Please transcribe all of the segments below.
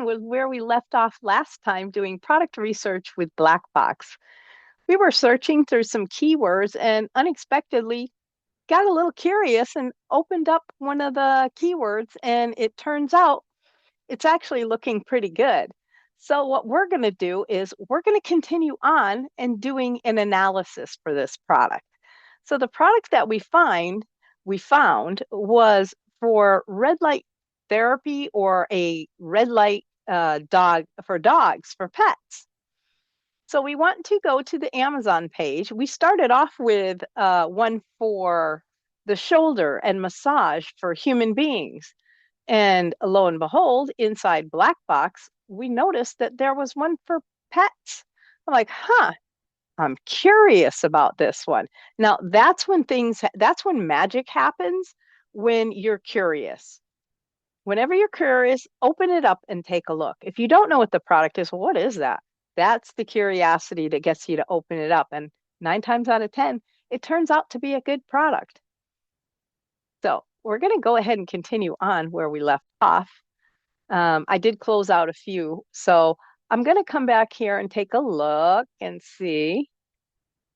on with where we left off last time doing product research with Black Box. We were searching through some keywords and unexpectedly got a little curious and opened up one of the keywords, and it turns out it's actually looking pretty good. So, what we're going to do is we're going to continue on and doing an analysis for this product. So, the product that we found was for red light therapy or a red light dog for dogs for pets. So we want to go to the Amazon page. We started off with one for the shoulder and massage for human beings. And lo and behold, inside Black Box, we noticed that there was one for pets. I'm like, huh, I'm curious about this one. Now, that's when magic happens, when you're curious. Whenever you're curious, open it up and take a look. If you don't know what the product is, well, what is that? That's the curiosity that gets you to open it up. And 9 times out of 10, it turns out to be a good product. So we're going to go ahead and continue on where we left off. I did close out a few. So I'm going to come back here and take a look and see.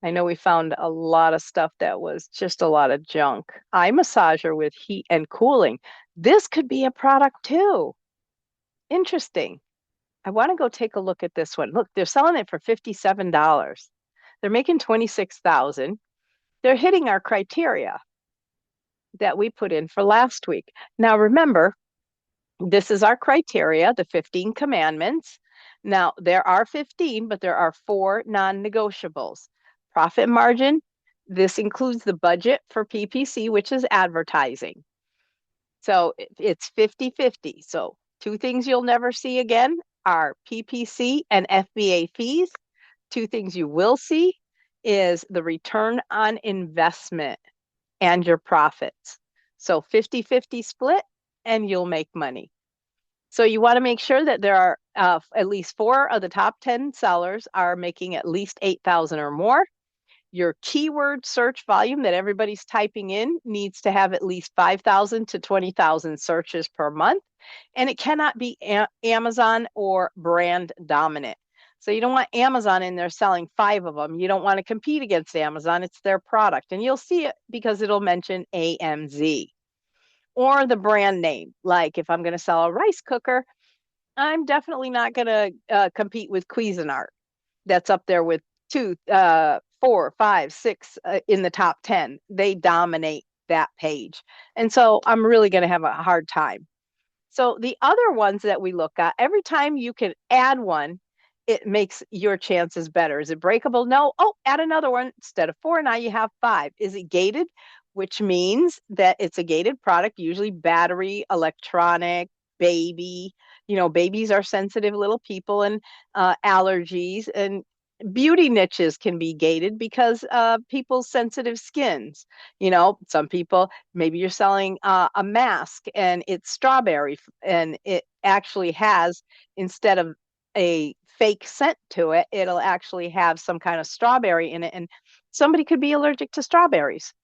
I know we found a lot of stuff that was just a lot of junk. Eye massager with heat and cooling. This could be a product too. Interesting. I want to go take a look at this one. Look, they're selling it for $57. They're making 26,000. They're hitting our criteria that we put in for last week. Now remember, this is our criteria, the 15 commandments. Now there are 15, but there are 4 non-negotiables. Profit margin, this includes the budget for PPC, which is advertising. So it's 50-50. So 2 things you'll never see again are PPC and FBA fees. 2 things you will see is the return on investment and your profits. So 50-50 split and you'll make money. So you want to make sure that there are at least 4 of the top 10 sellers are making at least 8,000 or more. Your keyword search volume that everybody's typing in needs to have at least 5,000 to 20,000 searches per month. And it cannot be Amazon or brand dominant. So you don't want Amazon in there selling 5 of them. You don't want to compete against Amazon. It's their product. And you'll see it because it'll mention AMZ or the brand name. Like if I'm going to sell a rice cooker, I'm definitely not going to compete with Cuisinart. That's up there with 2, 4, 5, 6 in the top 10. They dominate that page. And so I'm really going to have a hard time. So the other ones that we look at, every time you can add one, it makes your chances better. Is it breakable? No. Oh, add another one. Instead of 4, now you have 5. Is it gated? Which means that it's a gated product, usually battery, electronic, baby. You know, babies are sensitive little people and allergies, and beauty niches can be gated because people's sensitive skins. You know, some people, maybe you're selling a mask and it's strawberry and it actually has, instead of a fake scent to it, it'll actually have some kind of strawberry in it. And somebody could be allergic to strawberries.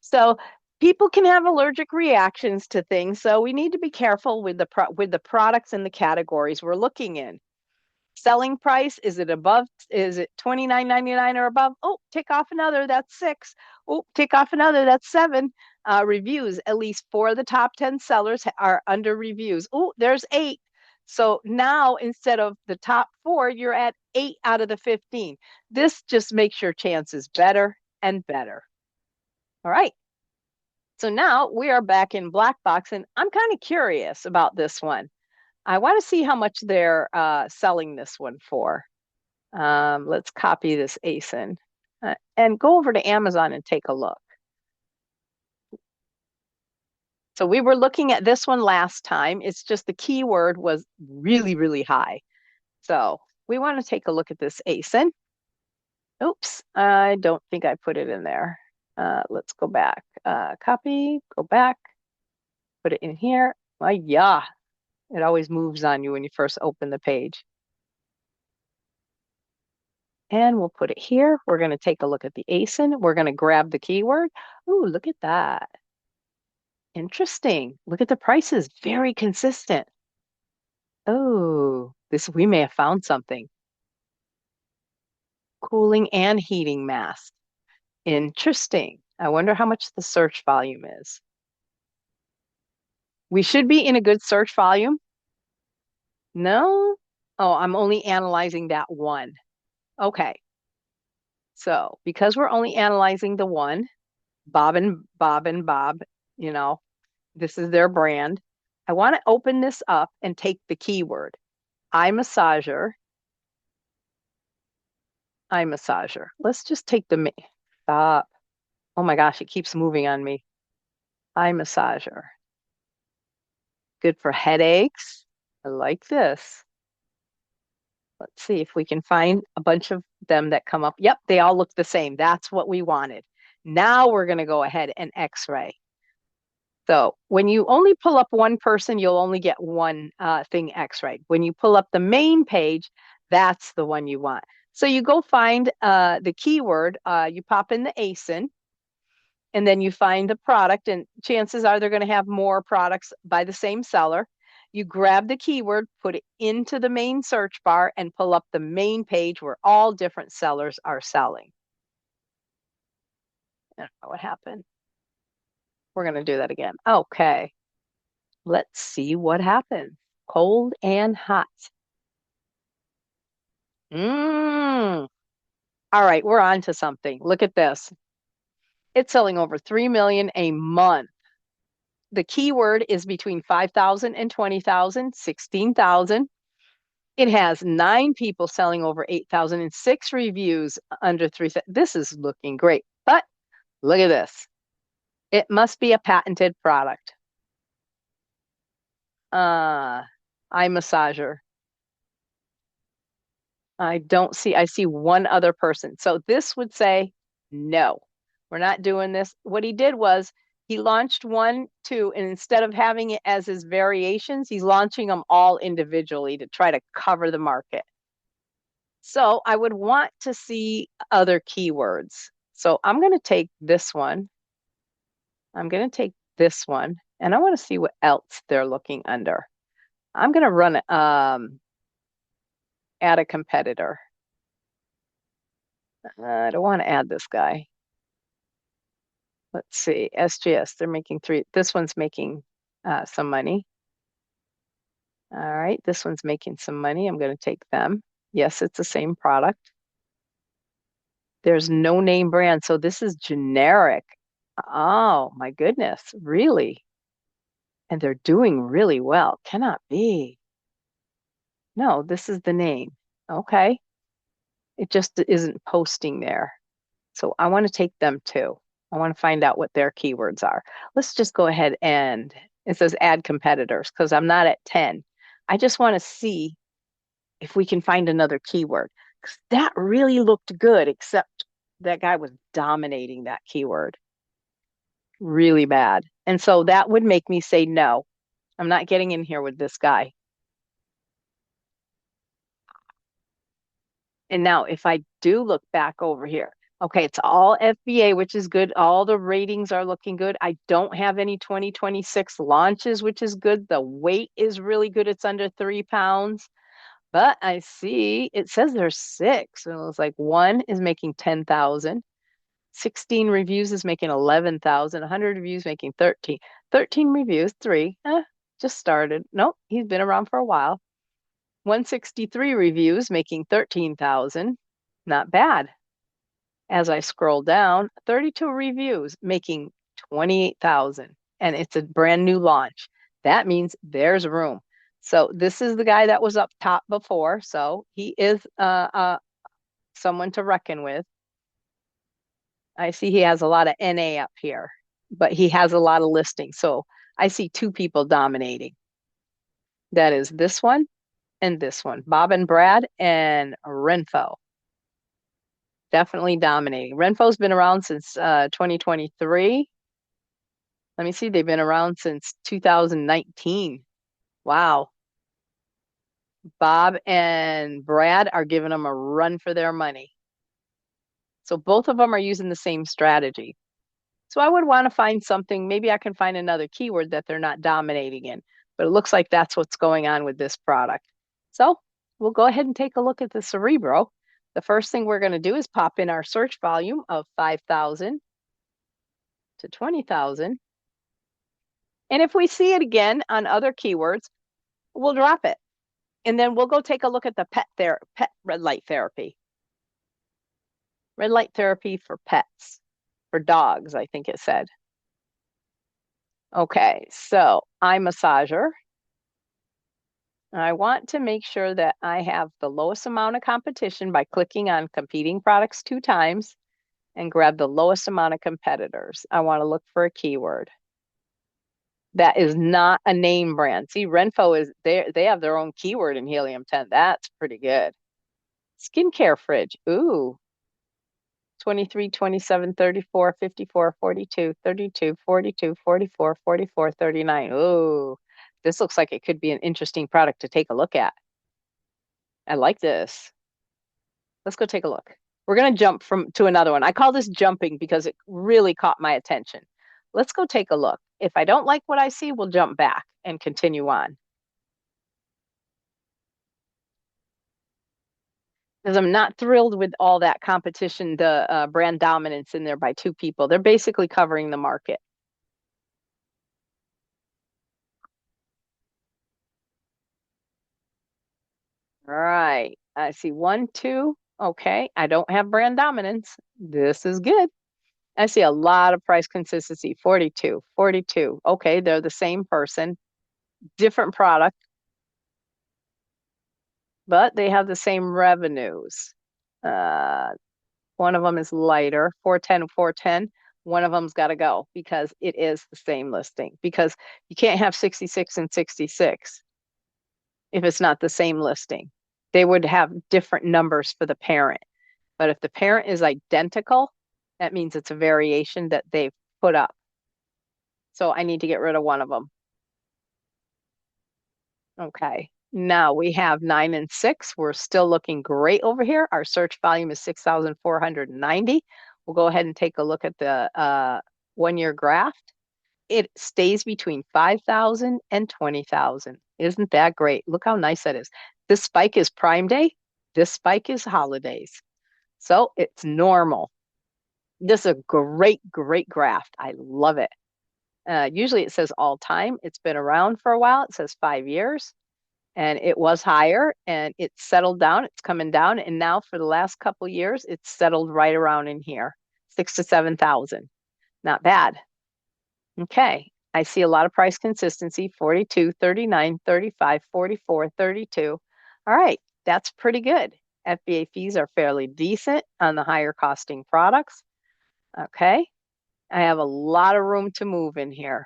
So people can have allergic reactions to things. So we need to be careful with the products and the categories we're looking in. Selling price, is it above? Is it $29.99 or above? Oh, tick off another, that's 6. Oh, tick off another, that's 7. Reviews, at least 4 of the top 10 sellers are under reviews. Oh, there's 8. So now instead of the top 4, you're at 8 out of the 15. This just makes your chances better and better. All right. So now we are back in Black Box, and I'm kind of curious about this one. I want to see how much they're selling this one for. Let's copy this ASIN and go over to Amazon and take a look. So we were looking at this one last time. It's just the keyword was really, really high. So we want to take a look at this ASIN. Oops, I don't think I put it in there. Let's go back. Copy, go back, put it in here. Well, yeah, it always moves on you when you first open the page. And we'll put it here. We're going to take a look at the ASIN. We're going to grab the keyword. Ooh, look at that. Interesting. Look at the prices. Very consistent. Oh, we may have found something. Cooling and heating mask. Interesting. I wonder how much the search volume is. We should be in a good search volume. No? Oh, I'm only analyzing that one. Okay. So because we're only analyzing the one, Bob, you know, this is their brand. I want to open this up and take the keyword. Eye massager. Eye massager. Let's just take the stop. Oh my gosh, it keeps moving on me. Eye massager. Good for headaches. I like this. Let's see if we can find a bunch of them that come up. Yep, they all look the same. That's what we wanted. Now we're going to go ahead and X-ray. So when you only pull up one person, you'll only get one thing X-rayed. When you pull up the main page, that's the one you want. So you go find the keyword, you pop in the ASIN, and then you find the product, and chances are they're going to have more products by the same seller. You grab the keyword, put it into the main search bar, and pull up the main page where all different sellers are selling. I don't know what happened. We're going to do that again. Okay. Let's see what happens. Cold and hot. Mmm. All right, we're on to something. Look at this. It's selling over 3 million a month. The keyword is between 5,000 and 20,000, 16,000. It has 9 people selling over 8,000 and 6 reviews under 3,000. This is looking great. But look at this. It must be a patented product. Eye massager. I see one other person. So this would say, no, we're not doing this. What he did was he launched 1, 2, and instead of having it as his variations, he's launching them all individually to try to cover the market. So I would want to see other keywords. So I'm going to take this one. I'm going to take this one, and I want to see what else they're looking under. I'm going to run add a competitor. I don't want to add this guy. Let's see, SGS, they're making 3. This one's making some money. All right, this one's making some money. I'm going to take them. Yes, it's the same product. There's no name brand, so this is generic. Oh my goodness, really? And they're doing really well. Cannot be. No, this is the name. Okay. It just isn't posting there. So I want to take them too. I want to find out what their keywords are. Let's just go ahead and it says add competitors because I'm not at 10. I just want to see if we can find another keyword because that really looked good, except that guy was dominating that keyword really bad. And so that would make me say, no, I'm not getting in here with this guy. And now if I do look back over here, okay, it's all FBA, which is good. All the ratings are looking good. I don't have any 2026 launches, which is good. The weight is really good. It's under 3 pounds. But I see it says there's 6. And it was like 1 is making 10,000. 16 reviews is making 11,000. 100 reviews making 13. 13 reviews, 3. Just started. Nope, he's been around for a while. 163 reviews making 13,000. Not bad. As I scroll down, 32 reviews making 28,000, and it's a brand new launch. That means there's room. So this is the guy that was up top before. So he is someone to reckon with. I see he has a lot of NA up here, but he has a lot of listings. So I see 2 people dominating. That is this one and this one, Bob and Brad and Renfo. Definitely dominating. Renfo's been around since 2023. Let me see, they've been around since 2019. Wow. Bob and Brad are giving them a run for their money. So both of them are using the same strategy. So I would want to find something, maybe I can find another keyword that they're not dominating in, but it looks like that's what's going on with this product. So we'll go ahead and take a look at the Cerebro. The first thing we're going to do is pop in our search volume of 5,000 to 20,000. And if we see it again on other keywords, we'll drop it. And then we'll go take a look at the pet red light therapy. Red light therapy for pets, for dogs, I think it said. Okay, so eye massager. I want to make sure that I have the lowest amount of competition by clicking on competing products 2 times and grab the lowest amount of competitors. I want to look for a keyword. That is not a name brand. See, Renfo is they have their own keyword in helium 10. That's pretty good. Skincare fridge. Ooh. 23, 27, 34, 54, 42, 32, 42, 44, 44, 39. Ooh. This looks like it could be an interesting product to take a look at. I like this. Let's go take a look. We're going to jump to another one. I call this jumping because it really caught my attention. Let's go take a look. If I don't like what I see, we'll jump back and continue on. Because I'm not thrilled with all that competition, the brand dominance in there by 2 people. They're basically covering the market. All right. I see 1, 2. Okay. I don't have brand dominance. This is good. I see a lot of price consistency. 42, 42. Okay. They're the same person, different product, but they have the same revenues. Uh, one of them is lighter, 410, 410. One of them's got to go because it is the same listing. Because you can't have 66 and 66 if it's not the same listing. They would have different numbers for the parent. But if the parent is identical, that means it's a variation that they've put up. So I need to get rid of one of them. Okay. Now we have 9 and 6. We're still looking great over here. Our search volume is 6,490. We'll go ahead and take a look at the 1-year graph. It stays between 5,000 and 20,000. Isn't that great? Look how nice that is. This spike is Prime Day. This spike is holidays. So it's normal. This is a great, great graph. I love it. Usually it says all time. It's been around for a while. It says 5 years. And it was higher and it's settled down. It's coming down. And now for the last couple years, it's settled right around in here, 6 to 7,000. Not bad. Okay. I see a lot of price consistency, 42, 39, 35, 44, 32. All right. That's pretty good. FBA fees are fairly decent on the higher costing products. Okay. I have a lot of room to move in here.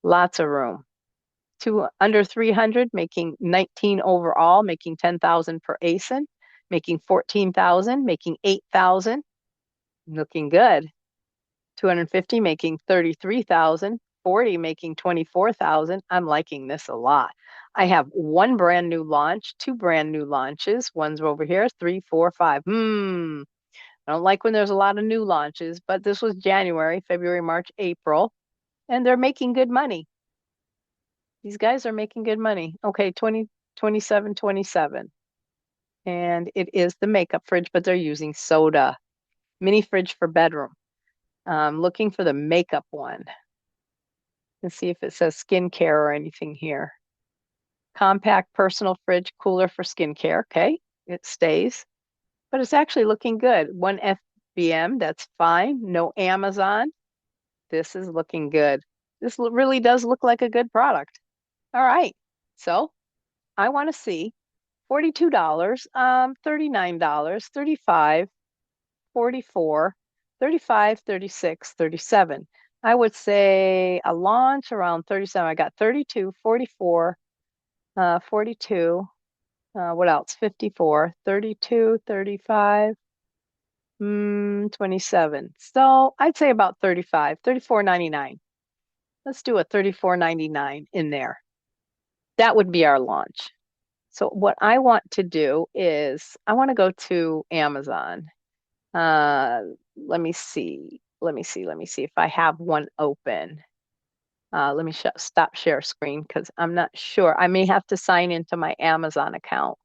Lots of room. To under 300, making 19 overall, making 10,000 per ASIN, making 14,000, making 8,000, looking good. 250 making 33,000, 40 making 24,000. I'm liking this a lot. I have 1 brand new launch, 2 brand new launches. One's over here, 3, 4, 5. I don't like when there's a lot of new launches, but this was January, February, March, April, and they're making good money. These guys are making good money. Okay, 20, 27, 27. And it is the makeup fridge, but they're using soda. Mini fridge for bedroom. Looking for the makeup one. Let's see if it says skincare or anything here. Compact personal fridge, cooler for skincare. Okay, it stays. But it's actually looking good. 1 FBM, that's fine. No Amazon. This is looking good. This really does look like a good product. All right. So I want to see $42, $39, 35, 44, 35, 36, 37. I would say a launch around 37. I got 32, 44, 42. What else? 54, 32, 35, 27. So I'd say about 35, 34.99. Let's do a 34.99 in there. That would be our launch. So what I want to do is I want to go to Amazon. Let me see if I have one open. Let me stop share screen because I'm not sure. I may have to sign into my Amazon account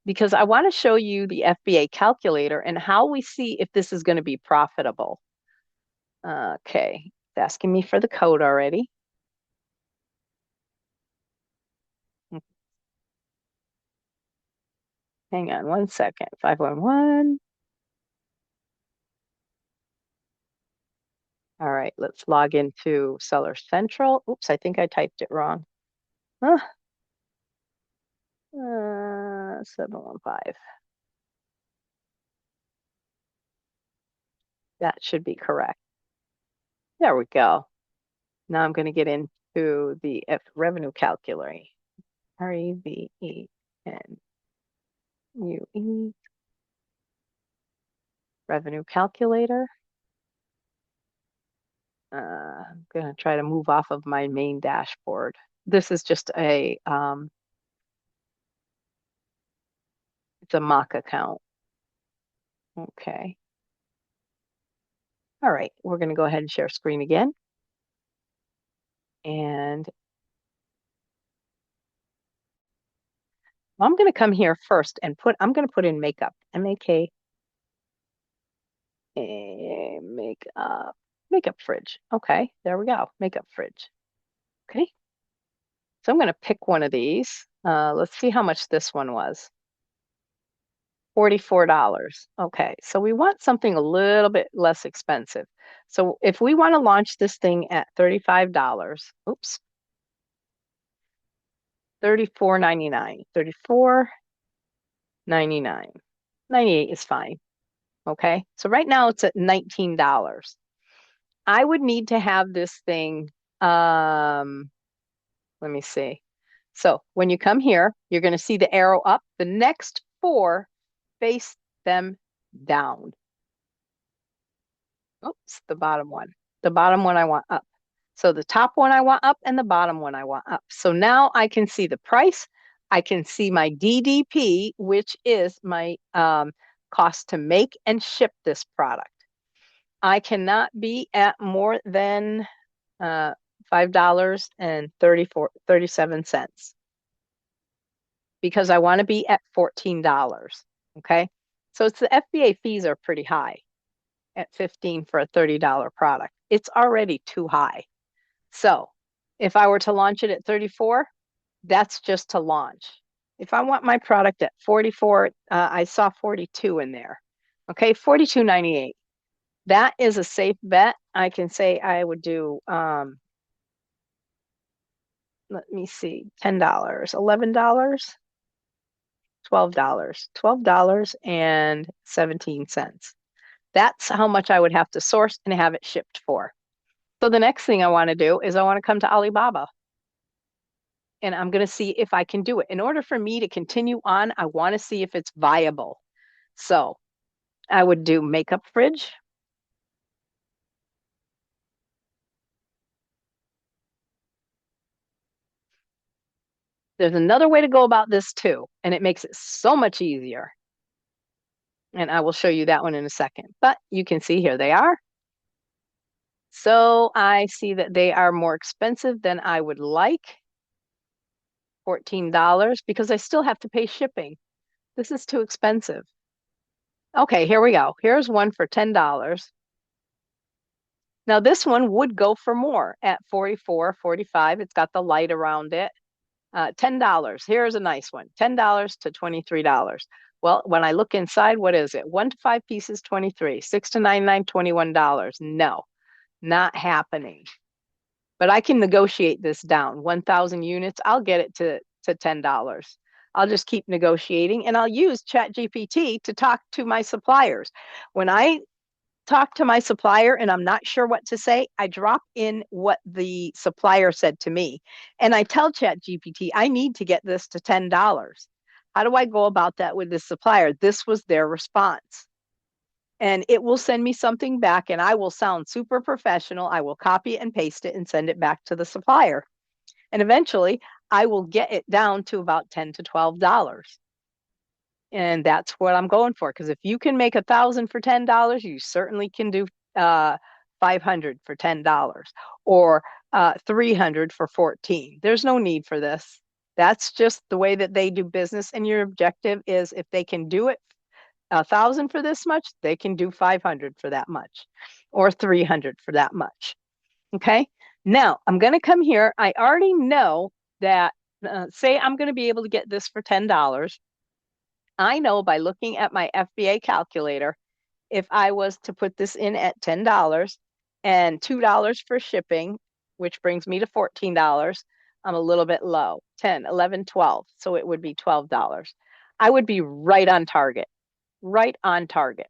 because I want to show you the FBA calculator and how we see if this is going to be profitable. Okay, it's asking me for the code already. Hang on 1 second. 511. All right, let's log into Seller Central. Oops, I think I typed it wrong. Huh. 715. That should be correct. There we go. Now I'm going to get into the revenue calculator. REVENUE. Revenue calculator. I'm going to try to move off of my main dashboard. This is just it's a mock account. Okay. All right, we're going to go ahead and share screen again. And I'm going to come here first and I'm going to put in makeup, M-A-K, makeup fridge. Okay, there we go, makeup fridge. Okay, so I'm going to pick one of these. Let's see how much this one was. $44. Okay, so we want something a little bit less expensive. So if we want to launch this thing at $35, oops, $34.99, $34.99, 98 is fine. Okay, so right now it's at $19. I would need to have this thing, let me see. So when you come here, you're going to see the arrow up. The next four face them down. Oops, the bottom one. The bottom one I want up. So the top one I want up and the bottom one I want up. So now I can see the price. I can see my DDP, which is my cost to make and ship this product. I cannot be at more than $5.37 because I want to be at $14. Okay. So it's the FBA fees are pretty high at $15 for a $30 product. It's already too high. So if I were to launch it at 34, that's just to launch. If I want my product at 44, I saw 42 in there. Okay, 42.98. That is a safe bet. I can say I would do let me see, $10, $11, $12.17. That's how much I would have to source and have it shipped for. So the next thing I want to do is I want to come to Alibaba and I'm going to see if I can do it. In order for me to continue on, I want to see if it's viable. So I would do makeup fridge. There's another way to go about this too, and it makes it so much easier. And I will show you that one in a second. But you can see here they are. So I see that they are more expensive than I would like. $14 because I still have to pay shipping. This is too expensive. Okay, here we go. Here's one for $10. Now this one would go for more at 44, 45. It's got the light around it. $10. Here's a nice one. $10 to $23. Well, when I look inside, what is it? 1 to 5 pieces, 23. 6 to 9, $21. No, not happening. But I can negotiate this down. 1,000 units, I'll get it to $10. I'll just keep negotiating and I'll use ChatGPT to talk to my suppliers. When I talk to my supplier and I'm not sure what to say, I drop in what the supplier said to me. And I tell ChatGPT, I need to get this to $10. How do I go about that with the supplier? This was their response. And it will send me something back and I will sound super professional. I will copy and paste it and send it back to the supplier. And eventually I will get it down to about $10 to $12. And that's what I'm going for. Because if you can make 1,000 for $10, you certainly can do 500 for $10 or 300 for 14. There's no need for this. That's just the way that they do business. And your objective is if they can do it 1,000 for this much, they can do 500 for that much or 300 for that much. Okay. Now I'm going to come here. I already know that, say I'm going to be able to get this for $10. I know by looking at my FBA calculator, if I was to put this in at $10 and $2 for shipping, which brings me to $14, I'm a little bit low, 10, 11, 12. So it would be $12. I would be right on target, right on target.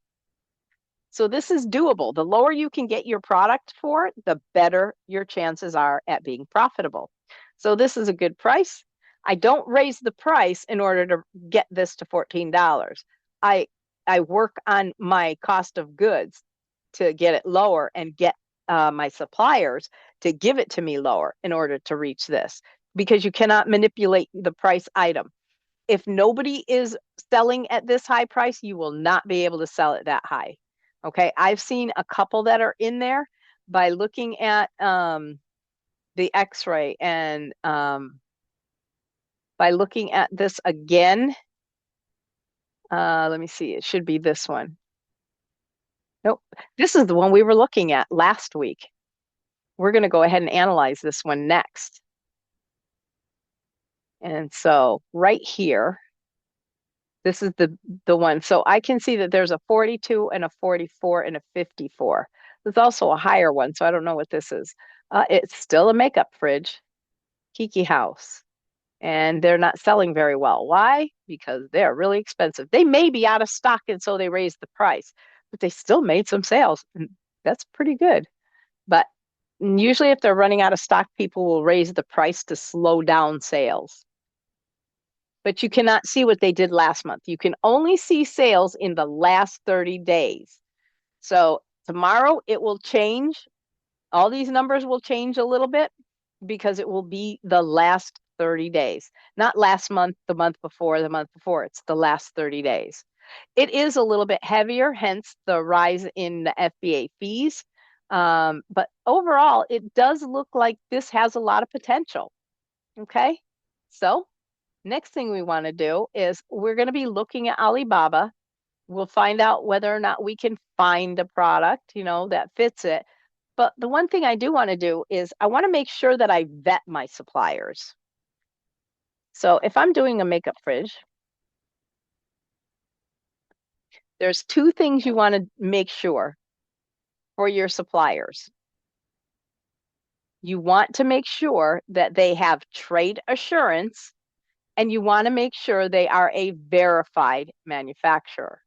So this is doable. The lower you can get your product for, the better your chances are at being profitable. So this is a good price. I don't raise the price in order to get this to $14. I work on my cost of goods to get it lower and get my suppliers to give it to me lower in order to reach this, because you cannot manipulate the price item. If nobody is selling at this high price, you will not be able to sell it that high. Okay, I've seen a couple that are in there by looking at the X-ray and by looking at this again. Let me see, it should be this one. Nope, this is the one we were looking at last week. We're going to go ahead and analyze this one next. And so right here, this is the one. So I can see that there's a 42 and a 44 and a 54. There's also a higher one, so I don't know what this is. It's still a makeup fridge, Kiki House. And they're not selling very well. Why? Because they're really expensive. They may be out of stock, and so they raised the price, but they still made some sales. And that's pretty good. But usually if they're running out of stock, people will raise the price to slow down sales. But you cannot see what they did last month. You can only see sales in the last 30 days. So tomorrow it will change. All these numbers will change a little bit because it will be the last 30 days, not last month, the month before, the month before. It's the last 30 days. It is a little bit heavier, hence the rise in the FBA fees. But overall, it does look like this has a lot of potential. Okay, so next thing we want to do is we're going to be looking at Alibaba. We'll find out whether or not we can find a product, that fits it. But the one thing I do want to do is I want to make sure that I vet my suppliers. So if I'm doing a makeup fridge, there's two things you want to make sure for your suppliers. You want to make sure that they have trade assurance, and you want to make sure they are a verified manufacturer.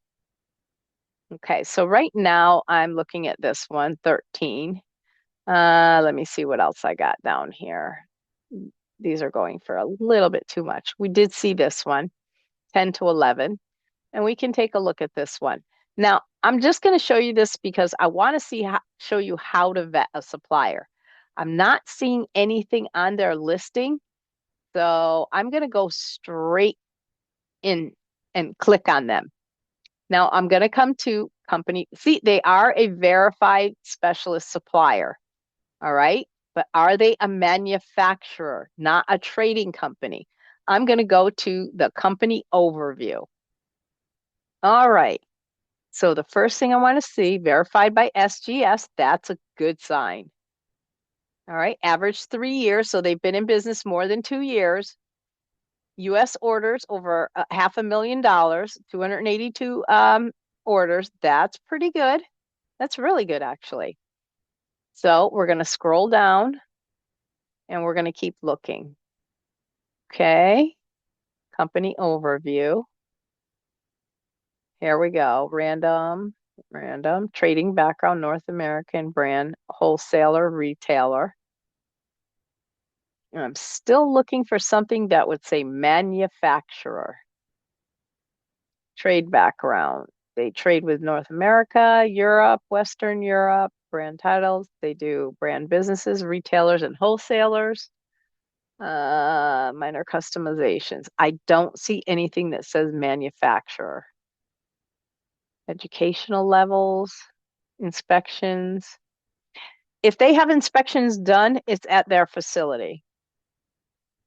Okay, so right now I'm looking at this one, 13. Let me see what else I got down here. These are going for a little bit too much. We did see this one, 10 to 11, and we can take a look at this one. Now, I'm just going to show you this because I want to show you how to vet a supplier. I'm not seeing anything on their listing, so I'm going to go straight in and click on them. Now I'm going to come to company. See, they are a verified specialist supplier. All right. But are they a manufacturer, not a trading company? I'm going to go to the company overview. All right. So the first thing I want to see, verified by SGS, that's a good sign. All right. Average 3 years. So they've been in business more than 2 years. U.S. orders over $500,000, 282 orders. That's pretty good. That's really good, actually. So we're going to scroll down and we're going to keep looking. Okay. Company overview. Here we go. Random, trading background, North American brand, wholesaler, retailer. And I'm still looking for something that would say manufacturer. Trade background. They trade with North America, Europe, Western Europe, brand titles. They do brand businesses, retailers, and wholesalers. Minor customizations. I don't see anything that says manufacturer. Educational levels, inspections. If they have inspections done, it's at their facility.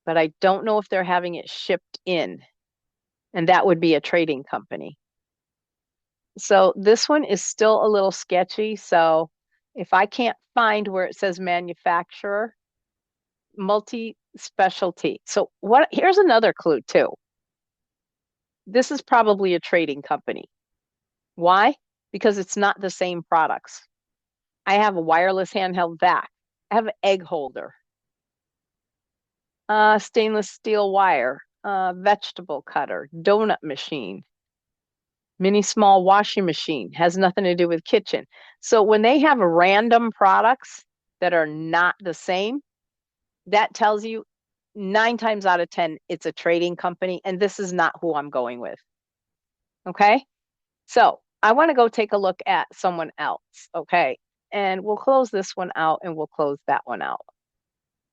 But I don't know if they're having it shipped in, and that would be a trading company. So this one is still a little sketchy. So if I can't find where it says manufacturer, multi-specialty. So what, here's another clue too. This is probably a trading company. Why? Because it's not the same products. I have a wireless handheld vac. I have an egg holder, stainless steel wire, vegetable cutter, donut machine, mini small washing machine. Has nothing to do with kitchen. So when they have random products that are not the same, that tells you 9 times out of 10, it's a trading company, and this is not who I'm going with. Okay. So I want to go take a look at someone else. Okay. And we'll close this one out and we'll close that one out.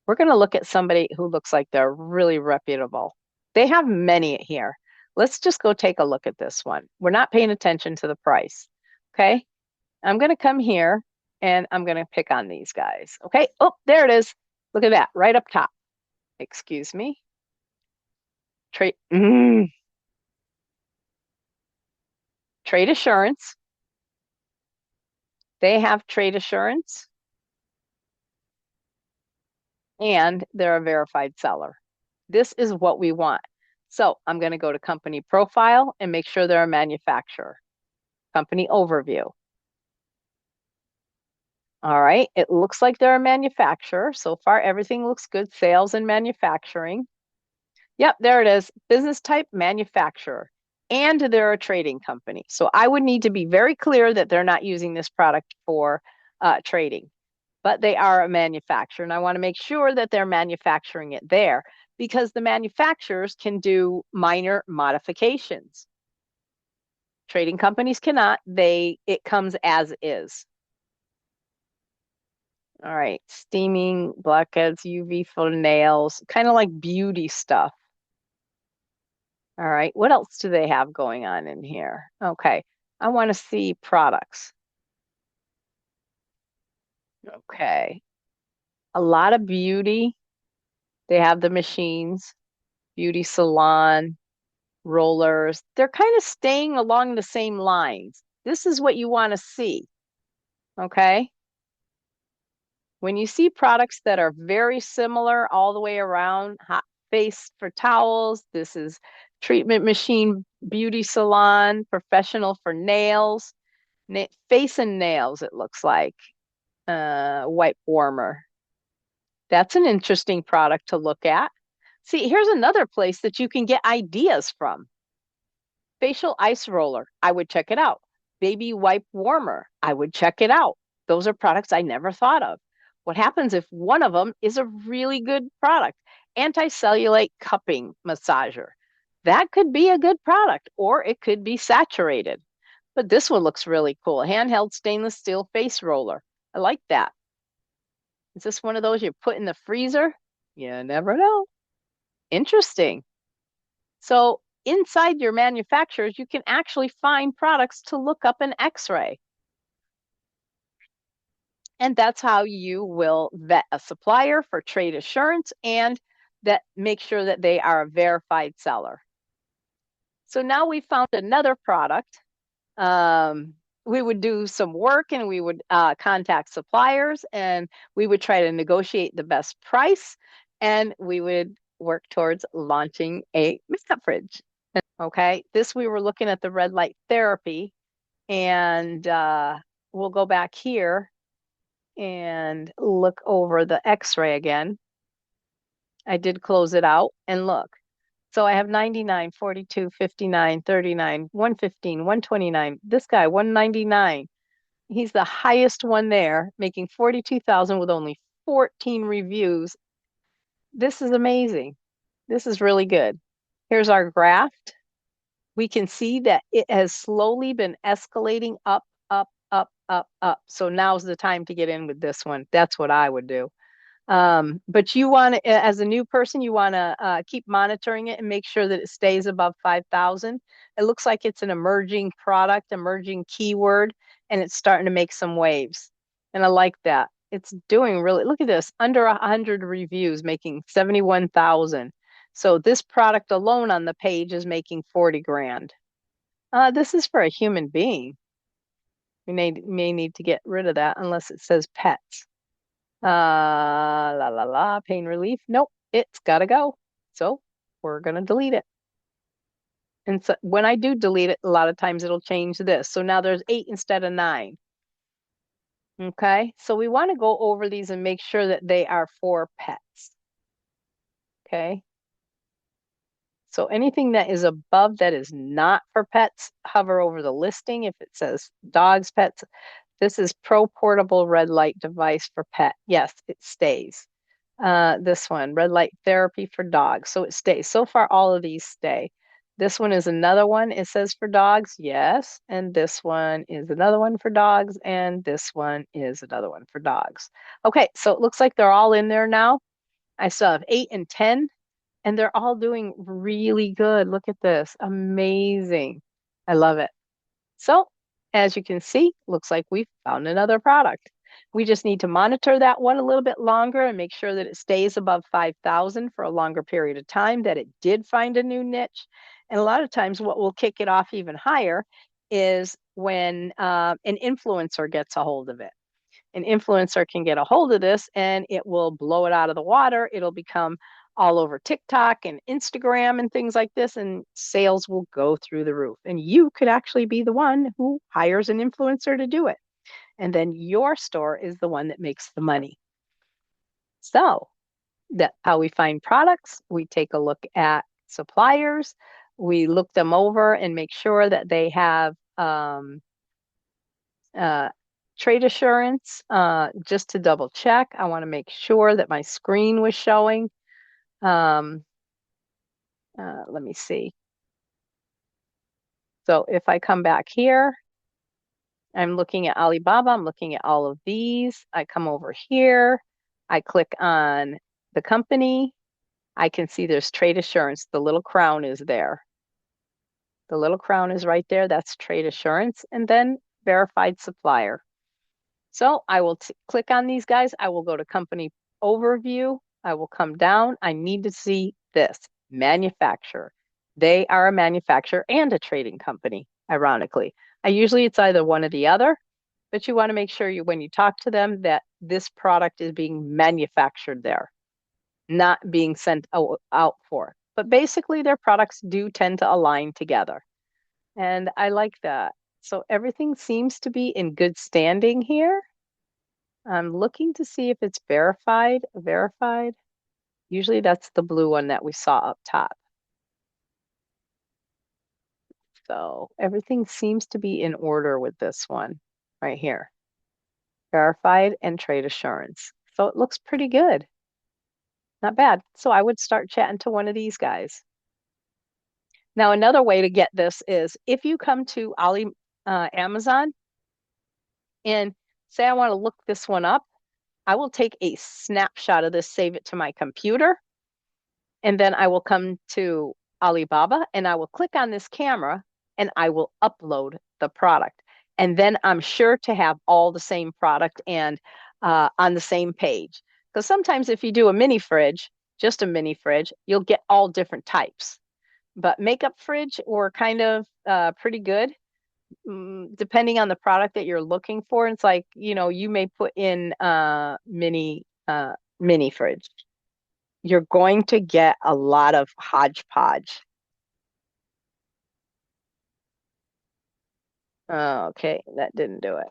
We're going to look at somebody who looks like they're really reputable. They have many here. Let's just go take a look at this one. We're not paying attention to the price. Okay. I'm going to come here and I'm going to pick on these guys. Okay. Oh, there it is. Look at that right up top. Excuse me. Trade, trade assurance. They have trade assurance and they're a verified seller. This is what we want. So I'm going to go to company profile and make sure they're a manufacturer. Company overview. All right, it looks like they're a manufacturer. So far, everything looks good. Sales and manufacturing. Yep, there it is. Business type, manufacturer. And they're a trading company. So I would need to be very clear that they're not using this product for trading, but they are a manufacturer. And I want to make sure that they're manufacturing it there because the manufacturers can do minor modifications. Trading companies cannot. It comes as is. All right, steaming, blackheads, UV for nails, kind of like beauty stuff. All right, what else do they have going on in here? Okay, I want to see products. Okay, a lot of beauty. They have the machines, beauty salon, rollers. They're kind of staying along the same lines. This is what you want to see. Okay. When you see products that are very similar all the way around, hot face for towels, this is treatment machine, beauty salon, professional for nails, face and nails, it looks like, wipe warmer. That's an interesting product to look at. See, here's another place that you can get ideas from. Facial ice roller, I would check it out. Baby wipe warmer, I would check it out. Those are products I never thought of. What happens if one of them is a really good product? Anti-cellulite cupping massager. That could be a good product, or it could be saturated. But this one looks really cool. Handheld stainless steel face roller. I like that. Is this one of those you put in the freezer? You never know. Interesting. So inside your manufacturers, you can actually find products to look up an X-ray. And that's how you will vet a supplier for trade assurance and that make sure that they are a verified seller. So now we found another product. We would do some work and we would contact suppliers and we would try to negotiate the best price and we would work towards launching a makeup fridge. Okay, this we were looking at the red light therapy and we'll go back here and look over the X-ray again. I did close it out and look. So I have 99, 42, 59, 39, 115, 129. This guy, 199. He's the highest one there, making 42,000 with only 14 reviews. This is amazing. This is really good. Here's our graph. We can see that it has slowly been escalating up, up, up, up, up. So now's the time to get in with this one. That's what I would do. But you want to, as a new person, you want to keep monitoring it and make sure that it stays above 5,000. It looks like it's an emerging product, emerging keyword, and it's starting to make some waves. And I like that. it's doing really, look at this, under 100 reviews, making 71,000. So this product alone on the page is making 40 grand. This is for a human being. We may need to get rid of that unless it says pets. La la la, pain relief. Nope, it's gotta go. So we're gonna delete it. And so when I do delete it, a lot of times it'll change this. So now there's 8 instead of 9. Okay, so we want to go over these and make sure that they are for pets. Okay, so anything that is above that is not for pets, hover over the listing. If it says dogs, pets, this is Pro Portable Red Light Device for Pet. Yes, it stays. This one, red light therapy for dogs. So it stays. So far, all of these stay. This one is another one. It says for dogs, yes. And this one is another one for dogs. And this one is another one for dogs. Okay, so it looks like they're all in there now. I still have 8 and 10, and they're all doing really good. Look at this. Amazing. I love it. So, as you can see, looks like we found another product. We just need to monitor that one a little bit longer and make sure that it stays above 5,000 for a longer period of time, that it did find a new niche. And a lot of times what will kick it off even higher is when an influencer gets a hold of it. An influencer can get a hold of this and it will blow it out of the water. It'll become all over TikTok and Instagram and things like this, and sales will go through the roof. And you could actually be the one who hires an influencer to do it. And then your store is the one that makes the money. So that's how we find products. We take a look at suppliers. We look them over and make sure that they have uh, trade assurance, just to double check. I want to make sure that my screen was showing. Um, let me see. So if I come back here, I'm looking at Alibaba, I'm looking at all of these. I come over here, I click on the company. I can see there's trade assurance. The little crown is there. The little crown is right there. That's trade assurance. And then verified supplier. So I will click on these guys. I will go to company overview. I will come down. I need to see this manufacturer. They are a manufacturer and a trading company, ironically. Usually it's either one or the other, but you want to make sure when you talk to them that this product is being manufactured there, not being sent out for. But basically their products do tend to align together. And I like that. So everything seems to be in good standing here. I'm looking to see if it's verified. Verified. Usually that's the blue one that we saw up top. So everything seems to be in order with this one right here. Verified and trade assurance. So it looks pretty good. Not bad. So I would start chatting to one of these guys. Now, another way to get this is if you come to Amazon and say, I want to look this one up, I will take a snapshot of this, save it to my computer, and then I will come to Alibaba and I will click on this camera and I will upload the product. And then I'm sure to have all the same product and on the same page. Because sometimes if you do a mini fridge, just a mini fridge, you'll get all different types. But makeup fridge were kind of pretty good, depending on the product that you're looking for. It's like, you may put in mini fridge. You're going to get a lot of hodgepodge. Oh, okay, that didn't do it.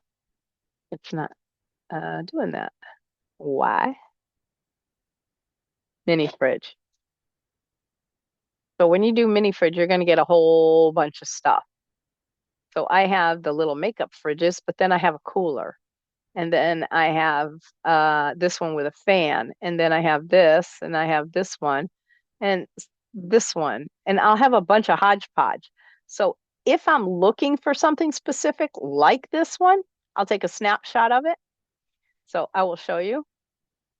It's not doing that. Why? Mini fridge. So when you do mini fridge, you're going to get a whole bunch of stuff. So I have the little makeup fridges, but then I have a cooler. And then I have this one with a fan. And then I have this, and I have this one, and this one. And I'll have a bunch of hodgepodge. So if I'm looking for something specific like this one, I'll take a snapshot of it. So I will show you.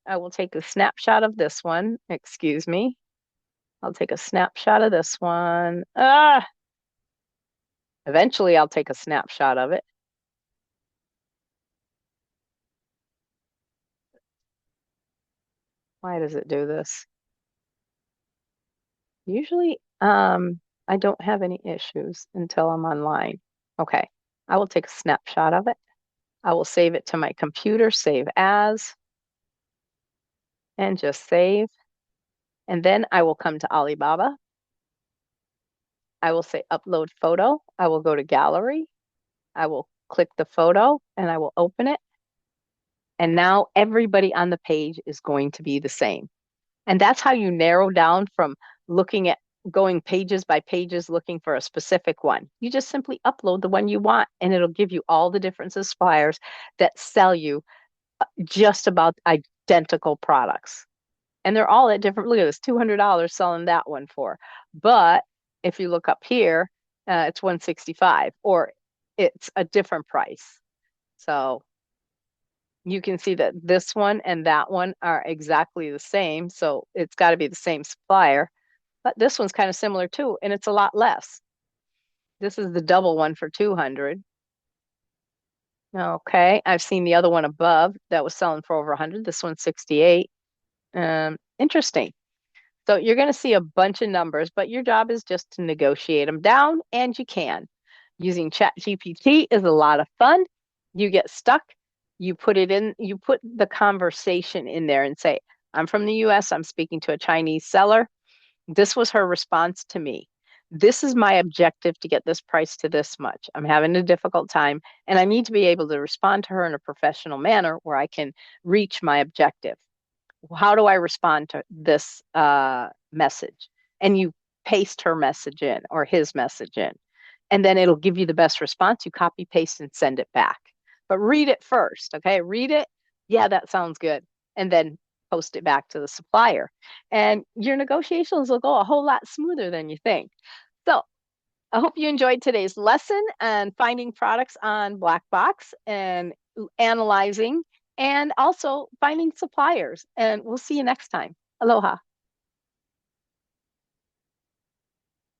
I will take a snapshot of this one. Excuse me. I'll take a snapshot of this one. Eventually I'll take a snapshot of it. Why does it do this? Usually, I don't have any issues until I'm online. Okay, I will take a snapshot of it. I will save it to my computer, save as, and just save. And then I will come to Alibaba. I will say upload photo. I will go to gallery. I will click the photo and I will open it. And now everybody on the page is going to be the same. And that's how you narrow down from looking at going pages by pages looking for a specific one. You just simply upload the one you want and it'll give you all the different suppliers that sell you just about identical products. And they're all at different, look at this, $200 selling that one for. But if you look up here, it's 165 or it's a different price. So you can see that this one and that one are exactly the same. So it's got to be the same supplier. But this one's kind of similar too, and it's a lot less. This is the double one for 200. Okay, I've seen the other one above that was selling for over 100. This one's 68. Interesting. So you're going to see a bunch of numbers, but your job is just to negotiate them down, and you can. Using ChatGPT is a lot of fun. You get stuck, you put it in, you put the conversation in there and say, I'm from the US, I'm speaking to a Chinese seller. This was her response to me. This is my objective to get this price to this much. I'm having a difficult time, and I need to be able to respond to her in a professional manner where I can reach my objective. How do I respond to this message? And you paste her message in or his message in, and then it'll give you the best response. You copy, paste, and send it back. But read it first, okay? Read it. Yeah, that sounds good. And then post it back to the supplier. And your negotiations will go a whole lot smoother than you think. So I hope you enjoyed today's lesson on finding products on Black Box and analyzing and also finding suppliers. And we'll see you next time. Aloha.